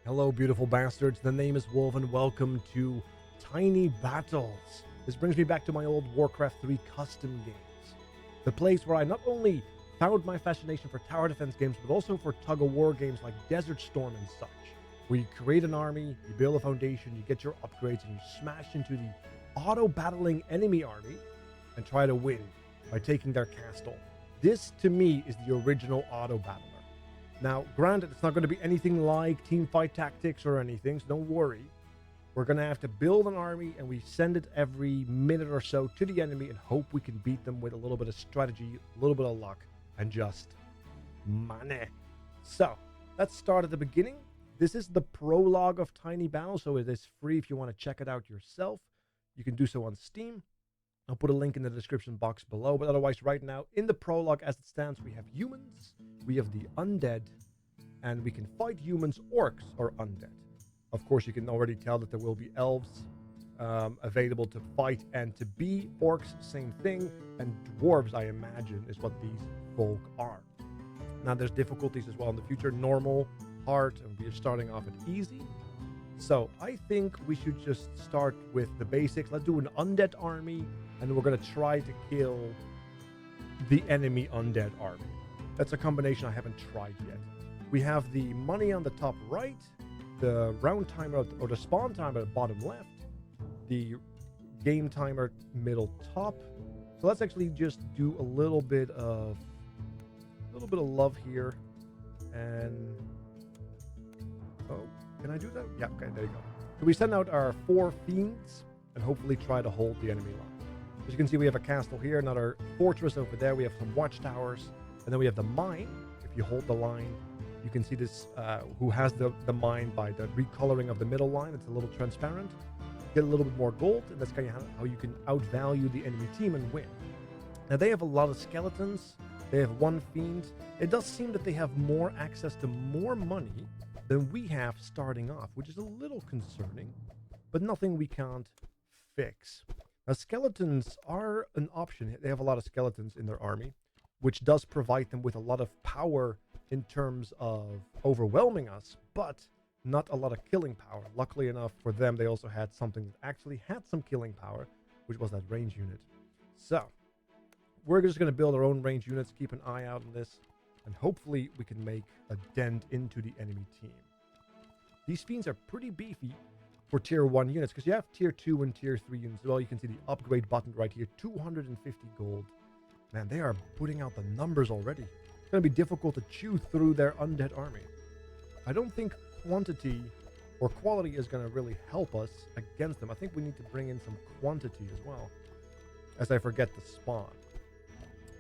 Hello, beautiful bastards. The name is Wolf, and welcome to Tiny Battles. This brings me back to my old Warcraft 3 custom games. The place where I not only found my fascination for tower defense games, but also for tug-of-war games like Desert Storm and such, where you create an army, you build a foundation, you get your upgrades, and you smash into the auto-battling enemy army and try to win by taking their castle. This, to me, is the original auto-battler. Now, granted, it's not going to be anything like Teamfight Tactics or anything, so don't worry. We're going to have to build an army, and we send it every minute or so to the enemy and hope we can beat them with a little bit of strategy, a little bit of luck, and just money. So, let's start at the beginning. This is the prologue of Tiny Battle, so it is free if you want to check it out yourself. You can do so on Steam. I'll put a link in the description box below, but otherwise right now, in the prologue as it stands, we have humans, we have the undead, and we can fight humans, orcs, or undead. Of course, you can already tell that there will be elves available to fight and to be. Orcs, same thing, and dwarves, I imagine, is what these folk are. Now, there's difficulties as well in the future, normal, hard, and we're starting off at easy. So I think we should just start with the basics. Let's do an undead army, and we're going to try to kill the enemy undead army. That's a combination I haven't tried yet. We have the money on the top right, the round timer or the spawn timer at the bottom left, the game timer middle top. So let's actually just do a little bit of love here. And oh, can I do that? Yeah, okay, there you go. So we send out our 4 fiends and hopefully try to hold the enemy line. As you can see, we have a castle here, another fortress over there. We have some watchtowers, and then we have the mine. If you hold the line, you can see this, who has the mine by the recoloring of the middle line. It's a little transparent. Get a little bit more gold, and that's kind of how you can outvalue the enemy team and win. Now, they have a lot of skeletons. They have 1 fiend. It does seem that they have more access to more money than we have starting off, which is a little concerning, but nothing we can't fix. Now, skeletons are an option. They have a lot of skeletons in their army, which does provide them with a lot of power in terms of overwhelming us, but not a lot of killing power. Luckily enough for them, they also had something that actually had some killing power, which was that range unit. So, we're just going to build our own range units, keep an eye out on this, and hopefully we can make a dent into the enemy team. These fiends are pretty beefy for tier 1 units, because you have tier 2 and tier 3 units. Well, you can see the upgrade button right here, 250 gold. Man, they are putting out the numbers already. It's going to be difficult to chew through their undead army. I don't think quantity or quality is going to really help us against them. I think we need to bring in some quantity as well, as I forget to spawn.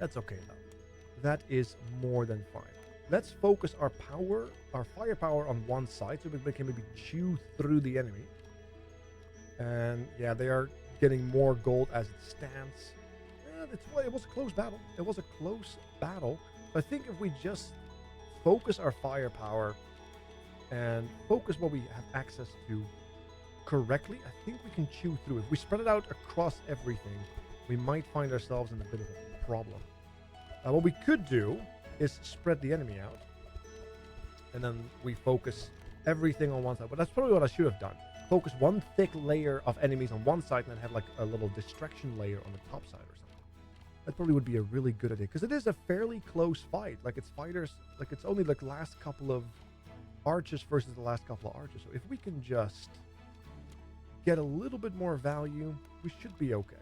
That's okay, though. That is more than fine. Let's focus our firepower on one side, so we can maybe chew through the enemy. And yeah, they are getting more gold as it stands. It was a close battle. It was a close battle. But I think if we just focus our firepower and focus what we have access to correctly, I think we can chew through it. If we spread it out across everything, we might find ourselves in a bit of a problem. What we could do is spread the enemy out, and then we focus everything on one side. But that's probably what I should have done. Focus one thick layer of enemies on one side and then have like a little distraction layer on the top side or something. That probably would be a really good idea, because it is a fairly close fight. Like, it's fighters, like it's only like last couple of archers versus the last couple of archers. So if we can just get a little bit more value, we should be okay.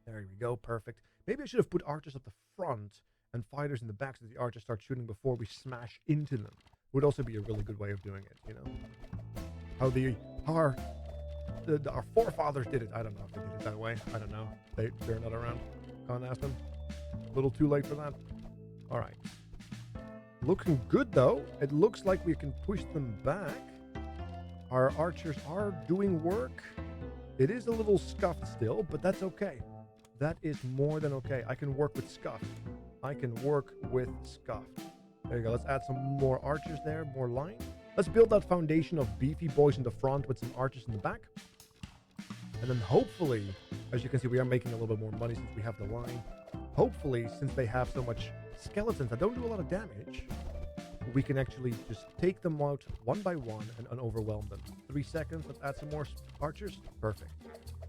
There we go, perfect. Maybe I should have put archers at the front and fighters in the back so the archers start shooting before we smash into them. Would also be a really good way of doing it, you know? How our forefathers did it. I don't know if they did it that way. I don't know. They're not around. Can't ask them. A little too late for that. All right. Looking good, though. It looks like we can push them back. Our archers are doing work. It is a little scuffed still, but that's okay. That is more than okay. I can work with scuffed. I can work with scuffed. There you go. Let's add some more archers there, more line. Let's build that foundation of beefy boys in the front with some archers in the back. And then hopefully, as you can see, we are making a little bit more money since we have the line. Hopefully, since they have so much skeletons that don't do a lot of damage, we can actually just take them out one by one and overwhelm them. 3 seconds, let's add some more archers. Perfect.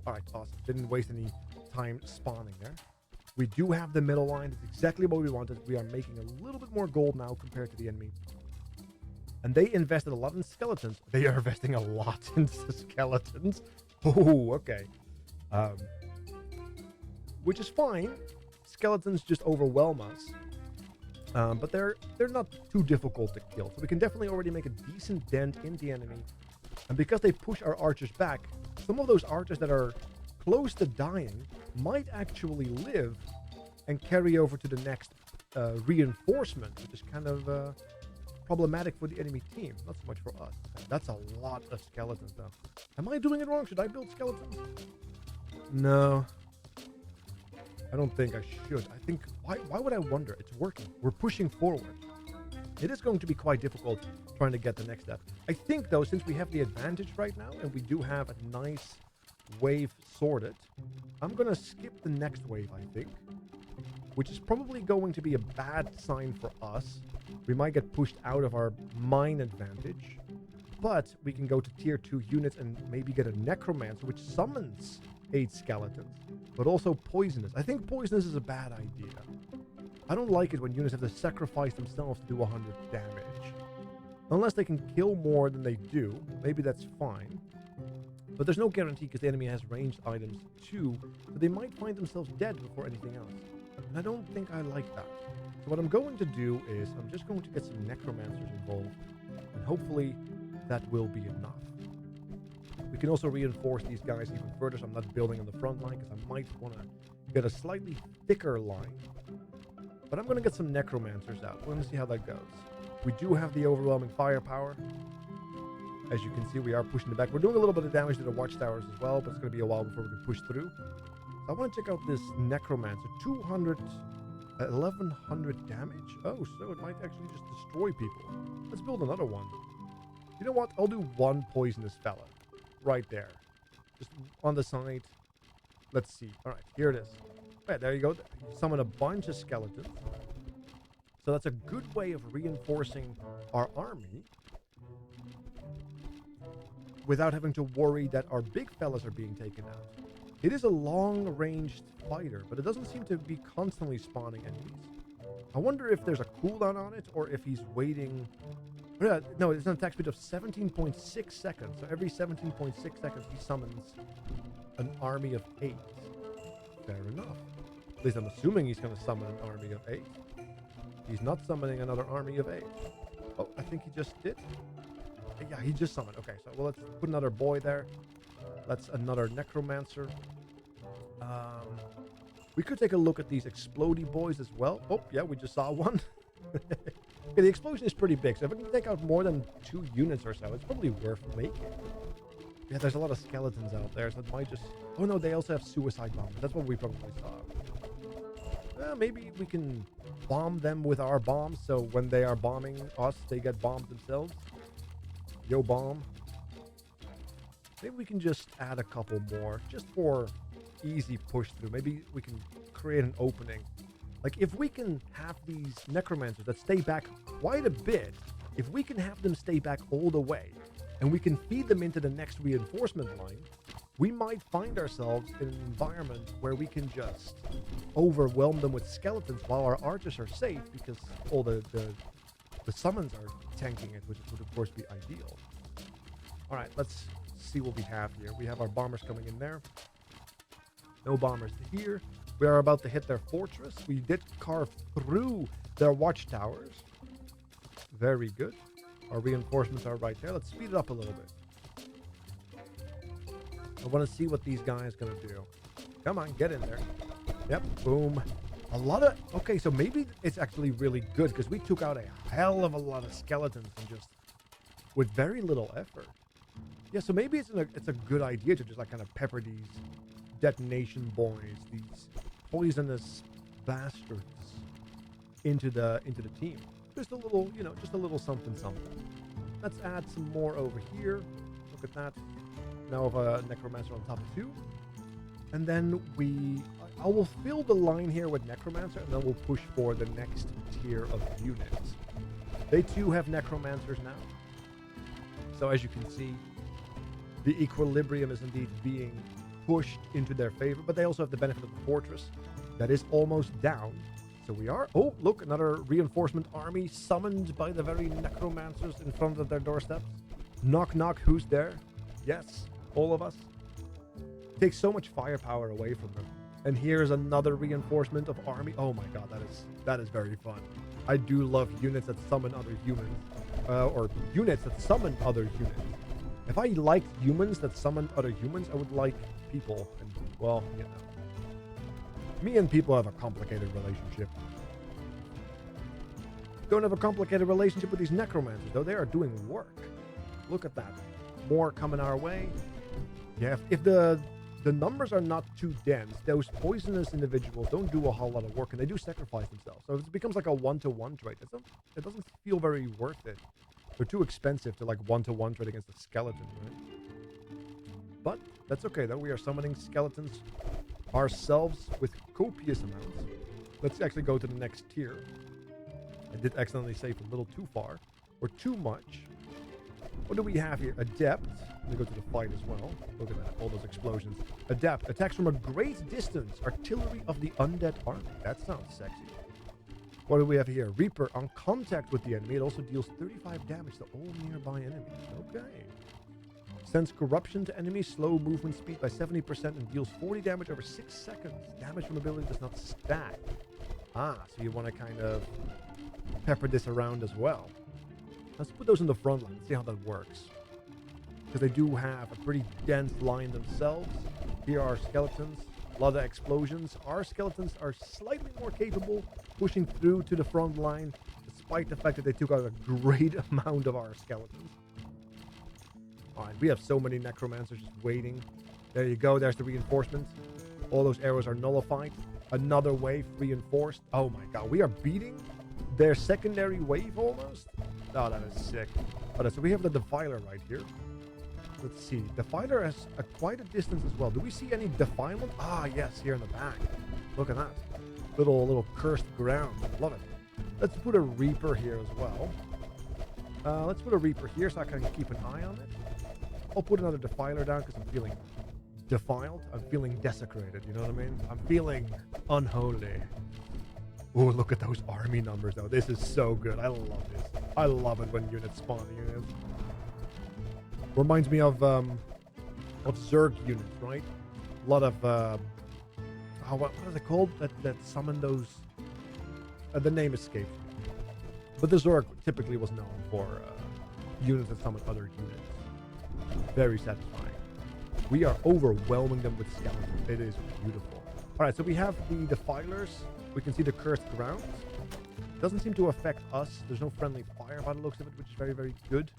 All right, awesome. Didn't waste any time spawning there. We do have the middle line. It's exactly what we wanted. We are making a little bit more gold now compared to the enemy. And they invested a lot in skeletons. They are investing a lot in skeletons. Oh, okay. Which is fine. Skeletons just overwhelm us. But they're not too difficult to kill. So we can definitely already make a decent dent in the enemy. And because they push our archers back, some of those archers that are close to dying might actually live and carry over to the next reinforcement, which is kind of problematic for the enemy team. Not so much for us. That's a lot of skeletons, though. Am I doing it wrong? Should I build skeletons? No. I don't think I should. I think, why would I wonder? It's working. We're pushing forward. It is going to be quite difficult trying to get the next step. I think, though, since we have the advantage right now, and we do have a nice wave sorted, I'm going to skip the next wave, I think, which is probably going to be a bad sign for us. We might get pushed out of our mine advantage, but we can go to tier 2 units and maybe get a necromancer, which summons 8 skeletons, but also poisonous. I think poisonous is a bad idea. I don't like it when units have to sacrifice themselves to do 100 damage. Unless they can kill more than they do, maybe that's fine. But there's no guarantee because the enemy has ranged items too, so they might find themselves dead before anything else. And I don't think I like that. So what I'm going to do is I'm just going to get some necromancers involved, and hopefully that will be enough. We can also reinforce these guys even further, so I'm not building on the front line because I might want to get a slightly thicker line. But I'm going to get some necromancers out. We're going to see how that goes. We do have the overwhelming firepower. As you can see, we are pushing it back. We're doing a little bit of damage to the watchtowers as well, but it's going to be a while before we can push through. So I want to check out this necromancer. 1100 damage? Oh, so it might actually just destroy people. Let's build another one. You know what? I'll do one poisonous fella. Right there. Just on the side. Let's see. All right, here it is. Right, there you go. You summon a bunch of skeletons. So that's a good way of reinforcing our army without having to worry that our big fellas are being taken out. It is a long-ranged fighter, but it doesn't seem to be constantly spawning enemies. I wonder if there's a cooldown on it, or if he's waiting... No, it's an attack speed of 17.6 seconds. So every 17.6 seconds, he summons an army of 8. Fair enough. At least I'm assuming he's going to summon an army of 8. He's not summoning another army of 8. Oh, I think he just did. Yeah, he just summoned. Okay, so well, let's put another boy there. That's another necromancer. We could take a look at these explodey boys as well. Oh, yeah, we just saw one. Okay, the explosion is pretty big, so if I can take out more than 2 units or so, it's probably worth making. Yeah, there's a lot of skeletons out there, so it might just... Oh no, they also have suicide bombs. That's what we probably saw. Maybe we can bomb them with our bombs, so when they are bombing us, they get bombed themselves. Yo, bomb. Maybe we can just add a couple more, just for easy push through. Maybe we can create an opening. Like, if we can have these necromancers that stay back quite a bit, if we can have them stay back all the way, and we can feed them into the next reinforcement line, we might find ourselves in an environment where we can just overwhelm them with skeletons while our archers are safe, because all the summons are tanking it, which would of course be ideal. All right, let's see what we have here. We have our bombers coming in there. No bombers here. We are about to hit their fortress. We did carve through their watchtowers. Very good. Our reinforcements are right there. Let's speed it up a little bit. I want to see what these guys are going to do. Come on, get in there. Yep, boom. A lot of... Okay, so maybe it's actually really good because we took out a hell of a lot of skeletons and just... with very little effort. Yeah, so maybe it's a good idea to just like kind of pepper these detonation boys, these poisonous bastards into the team. Just a little, you know, just a little something something. Let's add some more over here. Look at that. Now of a necromancer on top too. And then I will fill the line here with necromancer, and then we'll push for the next tier of units. They too have necromancers now. So as you can see, the equilibrium is indeed being pushed into their favor, but they also have the benefit of the fortress that is almost down. So we are... Oh, look, another reinforcement army summoned by the very necromancers in front of their doorsteps. Knock, knock, who's there? Yes, all of us. Takes so much firepower away from them. And here's another reinforcement of army. Oh my god, that is very fun. I do love units that summon other humans. Or units that summon other humans. If I liked humans that summoned other humans, I would like people. And, well, you know. Me and people have a complicated relationship. Don't have a complicated relationship with these necromancers, though. They are doing work. Look at that. More coming our way. Yeah, if the numbers are not too dense, those poisonous individuals don't do a whole lot of work, and they do sacrifice themselves. So it becomes like a one-to-one trade. It doesn't feel very worth it. They're too expensive to like one-to-one trade against a skeleton, right? But that's okay, though. We are summoning skeletons ourselves with copious amounts. Let's actually go to the next tier. I did accidentally save a little too far, or too much. What do we have here? Adept. Let me go to the fight as well. Look at that, all those explosions. Adept. Attacks from a great distance. Artillery of the undead army. That sounds sexy. What do we have here? Reaper. On contact with the enemy, it also deals 35 damage to all nearby enemies. Okay. Sends corruption to enemies, slow movement speed by 70% and deals 40 damage over 6 seconds. Damage from ability does not stack. Ah, so you want to kind of pepper this around as well. Let's put those in the front line and see how that works. Because they do have a pretty dense line themselves. Here are skeletons, a lot of explosions. Our skeletons are slightly more capable, pushing through to the front line, despite the fact that they took out a great amount of our skeletons. Alright, we have so many necromancers just waiting. There you go, there's the reinforcement. All those arrows are nullified. Another wave reinforced. Oh my god, we are beating their secondary wave almost. Oh, that is sick. Alright, so we have the Defiler right here. Let's see. Defiler has quite a distance as well. Do we see any defilement? Ah, yes, here in the back. Look at that. Little cursed ground. Love it. Let's put a Reaper here as well. Let's put a Reaper here so I can keep an eye on it. I'll put another Defiler down because I'm feeling defiled. I'm feeling desecrated, you know what I mean? I'm feeling unholy. Oh, look at those army numbers, though. This is so good. I love this. I love it when units spawn units. Reminds me of Zerg units, right? A lot of what are they called? That summon those. The name escapes me. But the Zerg typically was known for units that summon other units. Very satisfying. We are overwhelming them with skeletons. It is beautiful. All right, so we have the Defilers. We can see the cursed ground. Doesn't seem to affect us. There's no friendly fire by the looks of it, which is very, very good.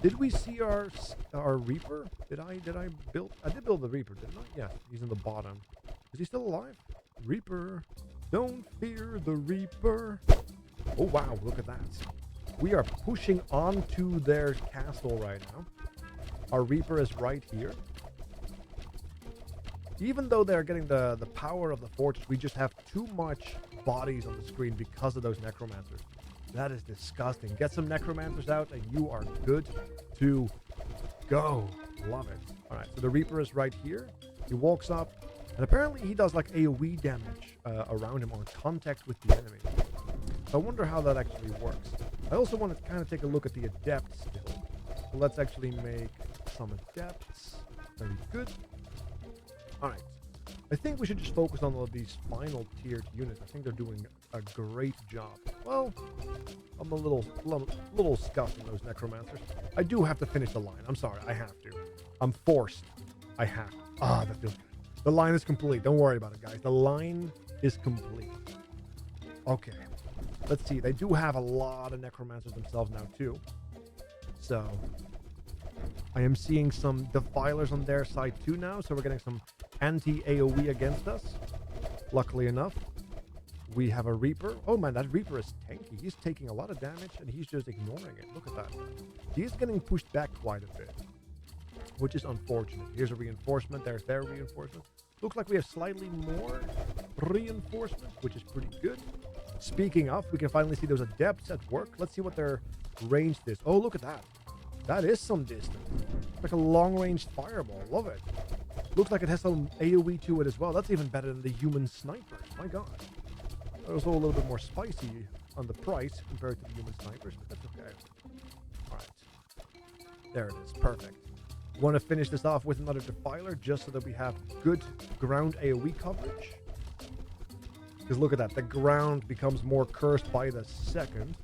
Did we see our Reaper? Did I build? I did build the Reaper, didn't I? Yeah, he's in the bottom. Is he still alive? Reaper. Don't fear the Reaper. Oh, wow, look at that. We are pushing onto their castle right now. Our Reaper is right here. Even though they're getting the power of the fortress, we just have too much bodies on the screen because of those necromancers. That is disgusting. Get some necromancers out and you are good to go. Love it. All right, so the Reaper is right here. He walks up, and apparently he does like AoE damage around him on contact with the enemy. So I wonder how that actually works. I also want to kind of take a look at the Adepts still. So let's actually make some Adepts. Very good. All right. I think we should just focus on all of these final tiered units. I think they're doing a great job. Well, I'm a little scuffed in those necromancers. I do have to finish the line. I'm sorry, I have to. I'm forced. I have to. Ah, that feels good. The line is complete. Don't worry about it, guys. The line is complete. Okay. Let's see. They do have a lot of necromancers themselves now, too. So, I am seeing some Defilers on their side, too, now. So we're getting some anti-AoE against us. Luckily enough, we have a Reaper. Oh man, that Reaper is tanky. He's taking a lot of damage and he's just ignoring it. Look at that. He's getting pushed back quite a bit, which is unfortunate. Here's a reinforcement. There's their reinforcement. Looks like we have slightly more reinforcement, which is pretty good. Speaking of, we can finally see those adepts at work. Let's see what their range is. Oh, look at that. That is some distance. It's like a long-range fireball. Love it. Looks like it has some AoE to it as well. That's even better than the human snipers. My god. That was a little bit more spicy on the price compared to the human snipers, but that's okay. Alright. There it is. Perfect. Want to finish this off with another Defiler just so that we have good ground AoE coverage. Because look at that. The ground becomes more cursed by the second.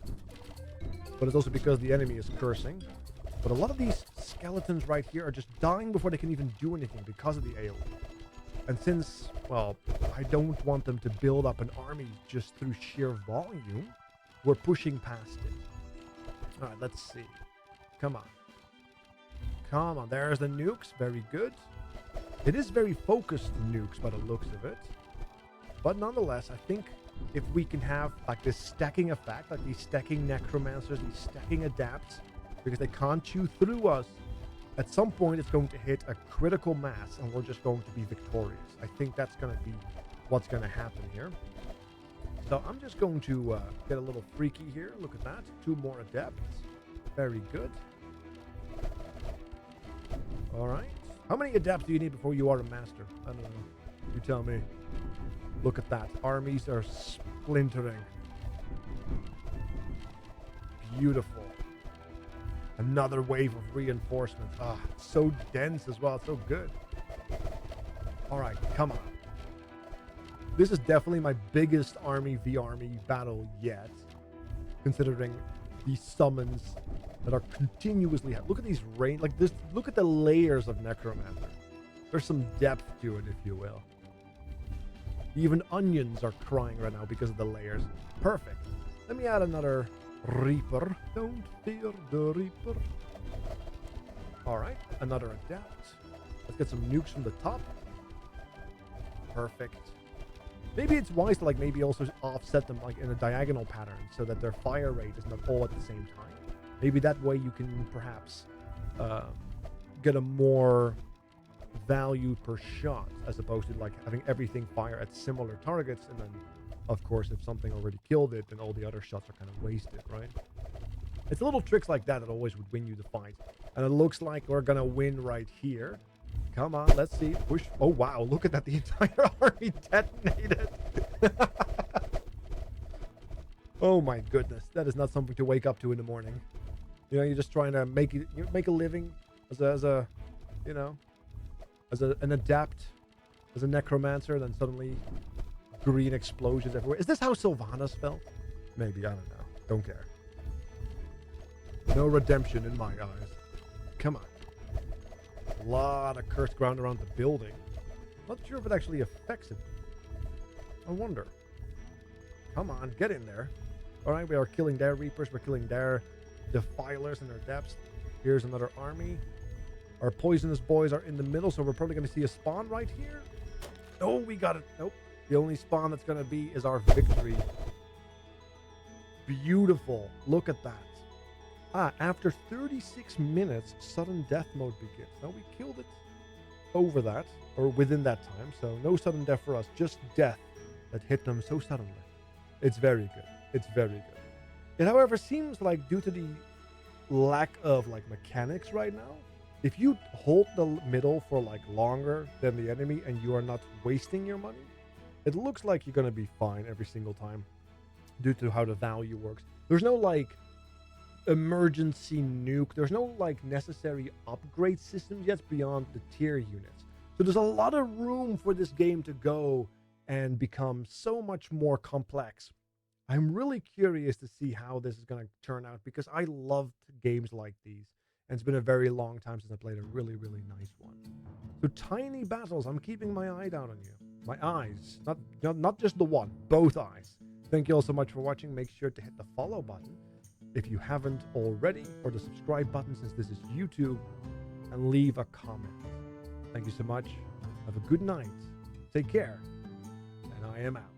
But it's also because the enemy is cursing. But a lot of these skeletons right here are just dying before they can even do anything because of the AoE. And since, well, I don't want them to build up an army just through sheer volume, we're pushing past it. Alright, let's see. Come on. Come on, there's the nukes. Very good. It is very focused nukes by the looks of it. But nonetheless, I think if we can have like this stacking effect, like these stacking necromancers, these stacking adapts, because they can't chew through us, at some point it's going to hit a critical mass and we're just going to be victorious. I think that's going to be what's going to happen here. So I'm just going to get a little freaky here. Look at that. 2 more adepts. Very good. All right. How many adepts do you need before you are a master? I don't know. You tell me. Look at that. Armies are splintering. Beautiful. Another wave of reinforcements. Ah, so dense as well. So good. All right, come on. This is definitely my biggest army v army battle yet, considering these summons that are continuously. Look at these range. Like this. Look at the layers of necromancer. There's some depth to it, if you will. Even onions are crying right now because of the layers. Perfect. Let me add another Reaper. Don't fear the Reaper. Alright, another adapt. Let's get some nukes from the top. Perfect. Maybe it's wise to like maybe also offset them like in a diagonal pattern so that their fire rate is not all at the same time. Maybe that way you can perhaps get a more value per shot as opposed to like having everything fire at similar targets, and then of course if something already killed it then all the other shots are kind of wasted, right? It's little tricks like that that always would win you the fight, and it looks like we're gonna win right here. Come on, let's see. Push. Oh wow, look at that. The entire army detonated. Oh my goodness, that is not something to wake up to in the morning. You know, you're just trying to make a living as an adept, as a necromancer, then suddenly green explosions everywhere. Is this how Sylvanas felt? Maybe, I don't know. Don't care. No redemption in my eyes. Come on. A lot of cursed ground around the building. Not sure if it actually affects it. I wonder. Come on, get in there. Alright, we are killing their Reapers. We're killing their Defilers and their depths. Here's another army. Our poisonous boys are in the middle, so we're probably going to see a spawn right here. Oh, we got it. Nope. The only spawn that's going to be is our victory. Beautiful. Look at that. Ah, after 36 minutes, sudden death mode begins. Now, we killed it over that, or within that time, so no sudden death for us, just death that hit them so suddenly. It's very good. It's very good. It, however, seems like due to the lack of, like, mechanics right now, if you hold the middle for, like, longer than the enemy and you are not wasting your money, it looks like you're going to be fine every single time due to how the value works. There's no, like, emergency nuke. There's no, like, necessary upgrade systems yet beyond the tier units. So there's a lot of room for this game to go and become so much more complex. I'm really curious to see how this is going to turn out because I loved games like these. And it's been a very long time since I played a really, really nice one. So Tiny Battles, I'm keeping my eye down on you. My eyes, not just the one, both eyes. Thank you all so much for watching. Make sure to hit the follow button if you haven't already, or the subscribe button since this is YouTube, and leave a comment. Thank you so much. Have a good night. Take care. And I am out.